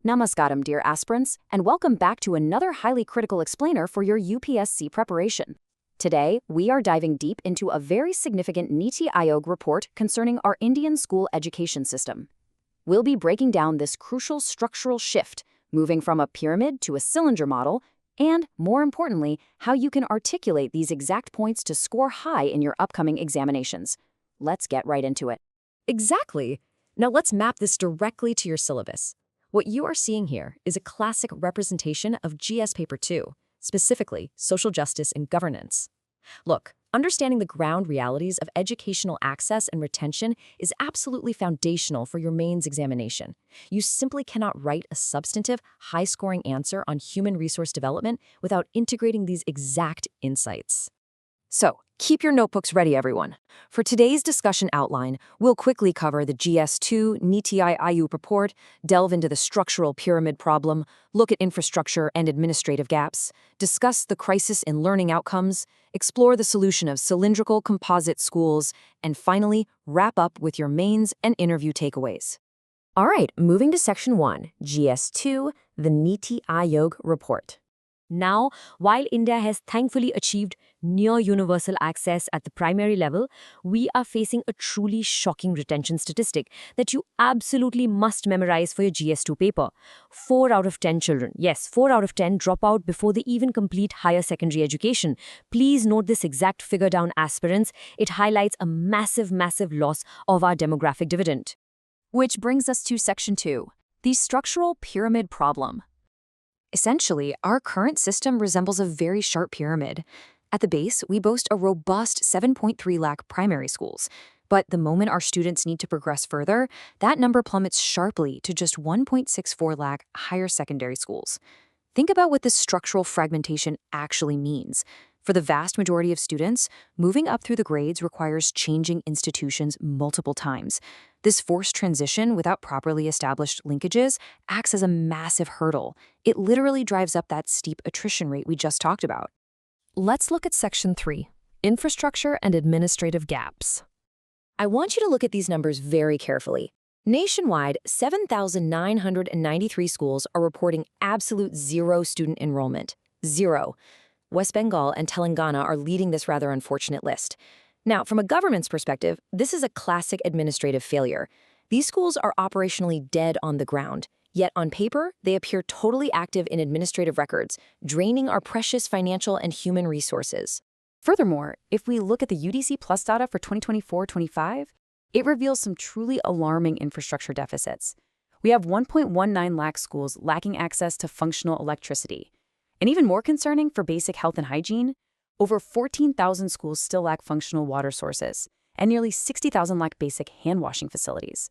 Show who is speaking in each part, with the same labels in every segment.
Speaker 1: Namaskaram, dear aspirants, and welcome back to another highly critical explainer for your UPSC preparation. Today, we are diving deep into a very significant NITI Aayog report concerning our Indian school education system. We'll be breaking down this crucial structural shift, moving from a pyramid to a cylinder model, and, more importantly, how you can articulate these exact points to score high in your upcoming examinations. Let's get right into it.
Speaker 2: Exactly. Now let's map this directly to your syllabus. What you are seeing here is a classic representation of GS Paper 2, specifically social justice and governance. Look, understanding the ground realities of educational access and retention is absolutely foundational for your mains examination. You simply cannot write a substantive, high-scoring answer on human resource development without integrating these exact insights.
Speaker 1: So, keep your notebooks ready, everyone. For today's discussion outline, we'll quickly cover the GS2 NITI Aayog report, delve into the structural pyramid problem, look at infrastructure and administrative gaps, discuss the crisis in learning outcomes, explore the solution of cylindrical composite schools, and finally, wrap up with your mains and interview takeaways.
Speaker 2: All right, moving to Section 1, GS2, the NITI Aayog report. Now, while India has thankfully achieved near universal access at the primary level, we are facing a truly shocking retention statistic that you absolutely must memorize for your GS2 paper. 4 out of 10 children, yes, 4 out of 10 drop out before they even complete higher secondary education. Please note this exact figure down, aspirants. It highlights a massive loss of our demographic dividend.
Speaker 1: Which brings us to Section 2, the structural pyramid problem. Essentially, our current system resembles a very sharp pyramid. At the base, we boast a robust 7.3 lakh primary schools. But the moment our students need to progress further, that number plummets sharply to just 1.64 lakh higher secondary schools. Think about what this structural fragmentation actually means. For the vast majority of students, moving up through the grades requires changing institutions multiple times. This forced transition without properly established linkages acts as a massive hurdle. It literally drives up that steep attrition rate we just talked about.
Speaker 2: Let's look at Section 3, infrastructure and administrative gaps. I want you to look at these numbers very carefully. Nationwide, 7,993 schools are reporting absolute zero student enrollment. Zero. West Bengal and Telangana are leading this rather unfortunate list. Now, from a government's perspective, this is a classic administrative failure. These schools are operationally dead on the ground, yet on paper, they appear totally active in administrative records, draining our precious financial and human resources.
Speaker 1: Furthermore, if we look at the UDC Plus data for 2024-25, it reveals some truly alarming infrastructure deficits. We have 1.19 lakh schools lacking access to functional electricity. And even more concerning for basic health and hygiene, over 14,000 schools still lack functional water sources, and nearly 60,000 lack basic hand-washing facilities.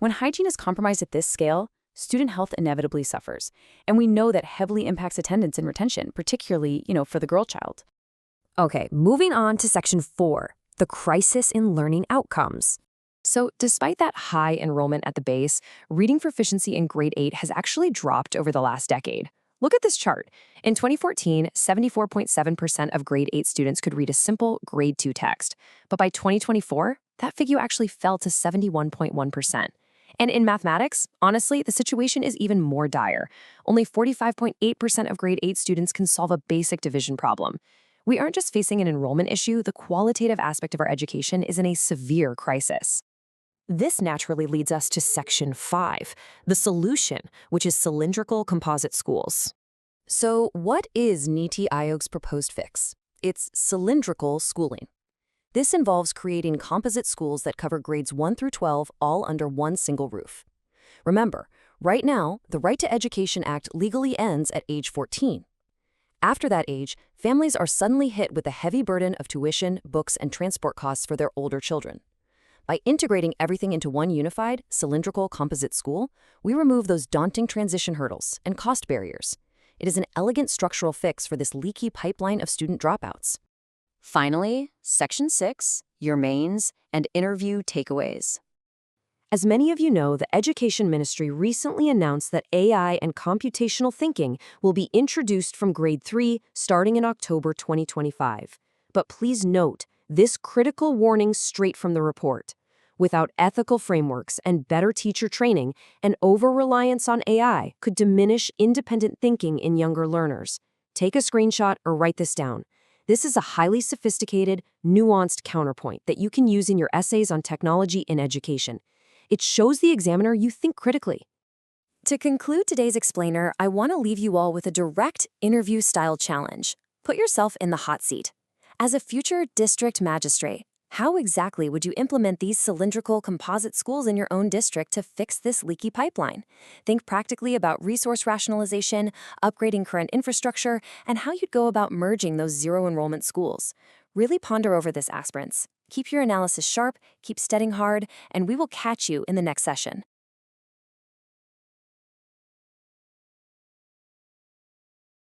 Speaker 1: When hygiene is compromised at this scale, student health inevitably suffers, and we know that heavily impacts attendance and retention, particularly, for the girl child.
Speaker 2: Okay, moving on to Section 4, the crisis in learning outcomes. So, despite that high enrollment at the base, reading proficiency in grade 8 has actually dropped over the last decade. Look at this chart. In 2014, 74.7% of grade 8 students could read a simple grade 2 text. But by 2024, that figure actually fell to 71.1%. And in mathematics, honestly, the situation is even more dire. Only 45.8% of grade 8 students can solve a basic division problem. We aren't just facing an enrollment issue, the qualitative aspect of our education is in a severe crisis. This naturally leads us to Section 5, the solution, which is cylindrical composite schools. So what is NITI Aayog's proposed fix? It's cylindrical schooling. This involves creating composite schools that cover grades 1 through 12 all under one single roof. Remember, right now, the Right to Education Act legally ends at age 14. After that age, families are suddenly hit with the heavy burden of tuition, books, and transport costs for their older children. By integrating everything into one unified, cylindrical composite school, we remove those daunting transition hurdles and cost barriers. It is an elegant structural fix for this leaky pipeline of student dropouts.
Speaker 1: Finally, Section 6, your mains and interview takeaways.
Speaker 2: As many of you know, the Education Ministry recently announced that AI and computational thinking will be introduced from grade 3 starting in October 2025. But please note, this critical warning straight from the report. Without ethical frameworks and better teacher training, an over-reliance on AI could diminish independent thinking in younger learners. Take a screenshot or write this down. This is a highly sophisticated, nuanced counterpoint that you can use in your essays on technology in education. It shows the examiner you think critically.
Speaker 1: To conclude today's explainer, I want to leave you all with a direct interview-style challenge. Put yourself in the hot seat. As a future district magistrate, how exactly would you implement these cylindrical composite schools in your own district to fix this leaky pipeline? Think practically about resource rationalization, upgrading current infrastructure, and how you'd go about merging those zero-enrollment schools. Really ponder over this, aspirants. Keep your analysis sharp, keep studying hard, and we will catch you in the next session.